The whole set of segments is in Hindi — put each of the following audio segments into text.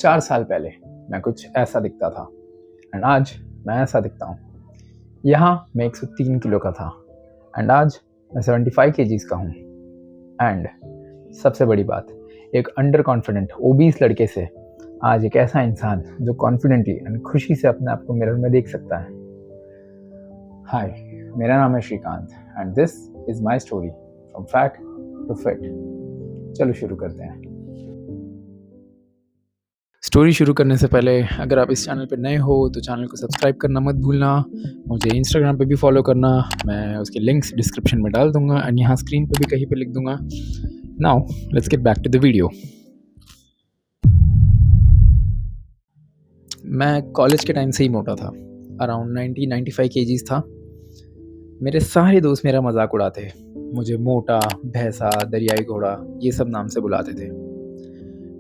4 साल पहले मैं कुछ ऐसा दिखता था एंड आज मैं ऐसा दिखता हूँ। यहाँ मैं 103 किलो का था एंड आज मैं 75 केजीज़ का हूँ। एंड सबसे बड़ी बात, एक अंडर कॉन्फिडेंट ओबीस लड़के से आज एक ऐसा इंसान जो कॉन्फिडेंटली एंड खुशी से अपने आप को मिरर में देख सकता है। हाय, मेरा नाम है Shrikant and this is my story from fat to fit. चलो शुरू करते हैं। स्टोरी शुरू करने से पहले अगर आप इस चैनल पर नए हो तो चैनल को सब्सक्राइब करना मत भूलना। मुझे इंस्टाग्राम पे भी फॉलो करना, मैं उसके लिंक्स डिस्क्रिप्शन में डाल दूंगा एंड यहाँ स्क्रीन पे भी कहीं पे लिख दूंगा। Now let's get back to the video. मैं कॉलेज के टाइम से ही मोटा था, अराउंड 90-95 केजीज़ था। मेरे सारे दोस्त मेरा मजाक उड़ाते, मुझे मोटा, भैंसा, दरियाई घोड़ा ये सब नाम से बुलाते थे।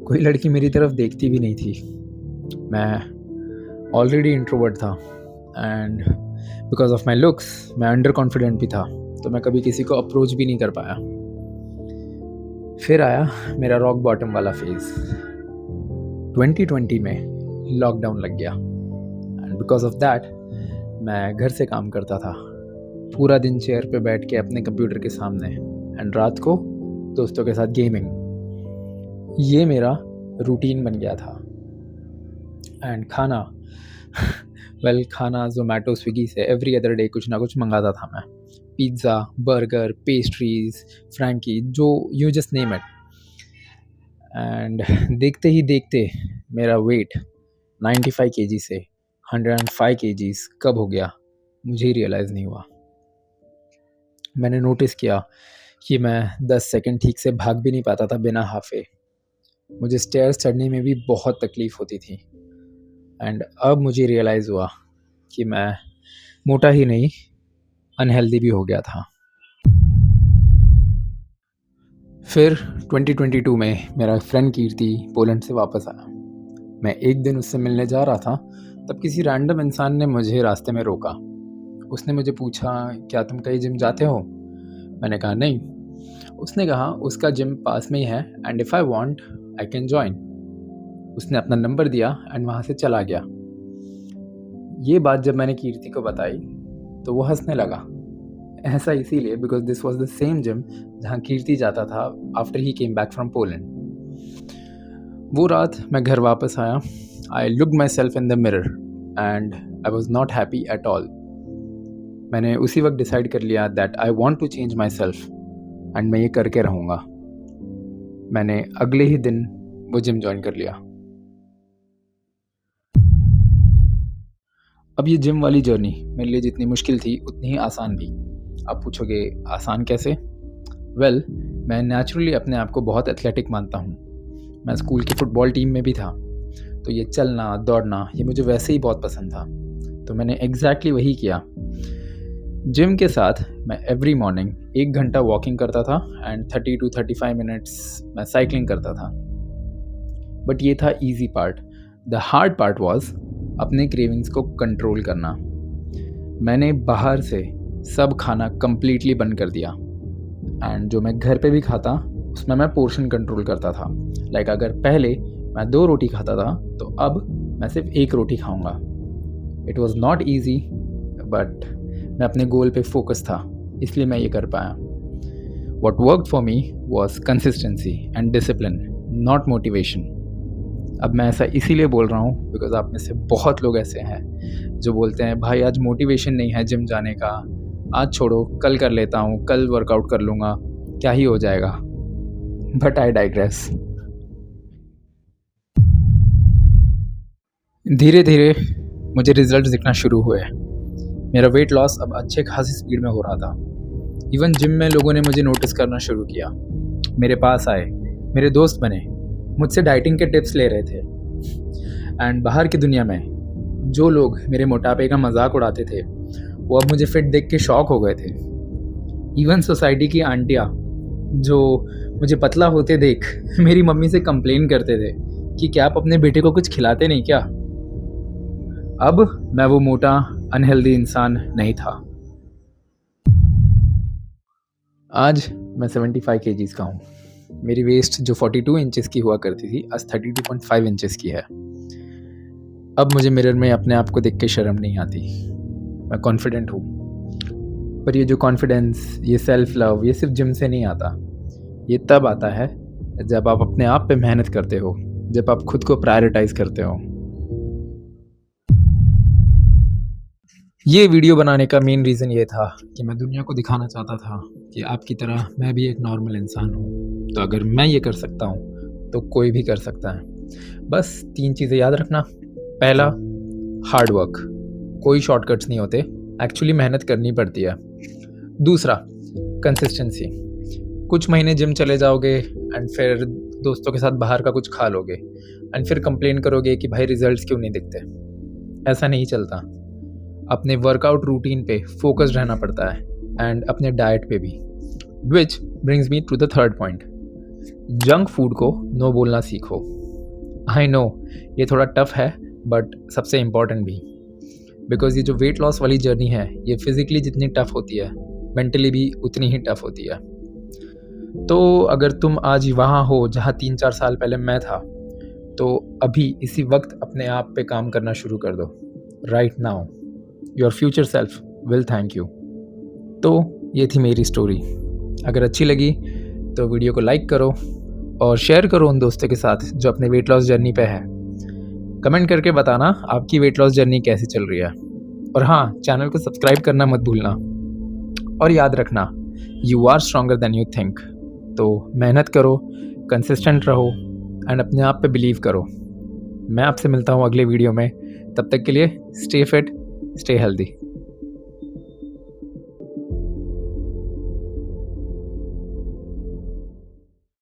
कोई लड़की मेरी तरफ देखती भी नहीं थी। मैं ऑलरेडी इंट्रोवर्ट था and because of my looks मैं अंडर कॉन्फिडेंट भी था, तो मैं कभी किसी को अप्रोच भी नहीं कर पाया। फिर आया मेरा रॉक बॉटम वाला फेज़। 2020 में लॉकडाउन लग गया एंड बिकॉज ऑफ दैट मैं घर से काम करता था, पूरा दिन चेयर पे बैठ के अपने कंप्यूटर के सामने एंड रात को दोस्तों के साथ गेमिंग। ये मेरा रूटीन बन गया था। एंड खाना खाना ज़ोमैटो स्विगी से एवरी अदर डे कुछ ना कुछ मंगाता था मैं। पिज़्ज़ा, बर्गर, पेस्ट्रीज़, फ्रैंकी, जो you just name it. And देखते ही देखते मेरा वेट 95 केजी से 105 केजीज़ कब हो गया मुझे ही रियलाइज़ नहीं हुआ। मैंने नोटिस किया कि मैं 10 सेकंड ठीक से भाग भी नहीं पाता था बिना हाफे। मुझे स्टेयर्स चढ़ने में भी बहुत तकलीफ़ होती थी। एंड अब मुझे रियलाइज़ हुआ कि मैं मोटा ही नहीं, अनहेल्दी भी हो गया था। फिर 2022 में मेरा फ्रेंड कीर्ति पोलैंड से वापस आया। मैं एक दिन उससे मिलने जा रहा था, तब किसी रैंडम इंसान ने मुझे रास्ते में रोका। उसने मुझे पूछा, क्या तुम कहीं जिम जाते हो? मैंने कहा नहीं। उसने कहा उसका जिम पास में ही है and if I want I can join. उसने अपना नंबर दिया एंड वहाँ से चला गया। ये बात जब मैंने कीर्ति को बताई तो वो हंसने लगा। ऐसा इसीलिए because this was the same gym जहाँ कीर्ति जाता था after he came back from Poland. वो रात मैं घर वापस आया, I looked myself in the mirror and I was not happy at all. मैंने उसी वक्त डिसाइड कर लिया that I want to change myself एंड मैं ये करके रहूँगा। मैंने अगले ही दिन वो जिम ज्वाइन कर लिया। अब ये जिम वाली जर्नी मेरे लिए जितनी मुश्किल थी उतनी ही आसान भी। आप पूछोगे आसान कैसे? वेल, मैं नेचुरली अपने आप को बहुत एथलेटिक मानता हूँ। मैं स्कूल की फ़ुटबॉल टीम में भी था, तो ये चलना दौड़ना ये मुझे वैसे ही बहुत पसंद था, तो मैंने एग्जैक्टली वही किया। जिम के साथ मैं एवरी मॉर्निंग 1 घंटा वॉकिंग करता था एंड 30 to 35 मिनट्स मैं साइकिलिंग करता था। बट ये था easy part. The hard part was अपने क्रेविंग्स को कंट्रोल करना। मैंने बाहर से सब खाना कम्प्लीटली बंद कर दिया एंड जो मैं घर पे भी खाता उसमें मैं पोर्शन कंट्रोल करता था। लाइक अगर पहले मैं 2 रोटी खाता था तो अब मैं सिर्फ 1 रोटी खाऊंगा। It was not easy but मैं अपने गोल पे फोकस था, इसलिए मैं ये कर पाया। What work for me was consistency and discipline, not motivation. अब मैं ऐसा इसीलिए बोल रहा हूँ बिकॉज आप में से बहुत लोग ऐसे हैं जो बोलते हैं भाई आज मोटिवेशन नहीं है जिम जाने का, आज छोड़ो कल कर लेता हूँ, कल वर्कआउट कर लूँगा, क्या ही हो जाएगा। But I digress. धीरे धीरे मुझे रिजल्ट दिखना शुरू हुए। मेरा वेट लॉस अब अच्छे खासी स्पीड में हो रहा था। इवन जिम में लोगों ने मुझे नोटिस करना शुरू किया, मेरे पास आए, मेरे दोस्त बने, मुझसे डाइटिंग के टिप्स ले रहे थे। एंड बाहर की दुनिया में जो लोग मेरे मोटापे का मजाक उड़ाते थे वो अब मुझे फिट देख के शॉक हो गए थे। इवन सोसाइटी की आंटियाँ जो मुझे पतला होते देख मेरी मम्मी से कंप्लेन करते थे कि क्या आप अपने बेटे को कुछ खिलाते नहीं क्या। अब मैं वो मोटा अनहेल्दी इंसान नहीं था। आज मैं 75 केजीज़ का हूँ मेरी वेस्ट जो 42 इंचेस की हुआ करती थी आज 32.5 इंचेस की है। अब मुझे मिरर में अपने आप को देख के शर्म नहीं आती। मैं कॉन्फिडेंट हूँ। पर ये जो कॉन्फिडेंस, ये सेल्फ लव, ये सिर्फ जिम से नहीं आता। ये तब आता है जब आप अपने आप पे मेहनत करते हो, जब आप खुद को प्रायोरिटाइज़ करते हो। ये वीडियो बनाने का मेन रीज़न ये था कि मैं दुनिया को दिखाना चाहता था कि आपकी तरह मैं भी एक नॉर्मल इंसान हूँ। तो अगर मैं ये कर सकता हूँ, तो कोई भी कर सकता है। बस 3 चीज़ें याद रखना। पहला, हार्ड वर्क। कोई शॉर्टकट्स नहीं होते, एक्चुअली मेहनत करनी पड़ती है। दूसरा, कंसिस्टेंसी। कुछ महीने जिम चले जाओगे एंड फिर दोस्तों के साथ बाहर का कुछ खा लोगे एंड फिर कंप्लेन करोगे कि भाई रिजल्ट्स क्यों नहीं दिखते। ऐसा नहीं चलता। अपने वर्कआउट रूटीन पे फोकस्ड रहना पड़ता है एंड अपने डाइट पे भी। Which brings me to the third point, junk food को नो बोलना सीखो। आई नो ये थोड़ा टफ है बट सबसे इम्पॉर्टेंट भी, बिकॉज ये जो वेट लॉस वाली जर्नी है ये फिज़िकली जितनी टफ होती है मेंटली भी उतनी ही टफ होती है। तो अगर तुम आज वहाँ हो जहाँ 3-4 साल पहले मैं था, तो अभी इसी वक्त अपने आप पे काम करना शुरू कर दो। Right now your future self will thank you. तो ये थी मेरी स्टोरी। अगर अच्छी लगी तो वीडियो को लाइक करो और शेयर करो उन दोस्तों के साथ जो अपने वेट लॉस जर्नी पे है। कमेंट करके बताना आपकी वेट लॉस जर्नी कैसी चल रही है। और हाँ, चैनल को सब्सक्राइब करना मत भूलना। और याद रखना, you are stronger than you think. तो मेहनत करो, कंसिस्टेंट रहो एंड अपने आप पे बिलीव करो। मैं आपसे मिलता हूँ अगले वीडियो में। तब तक के लिए स्टे फिट, स्टे हेल्दी।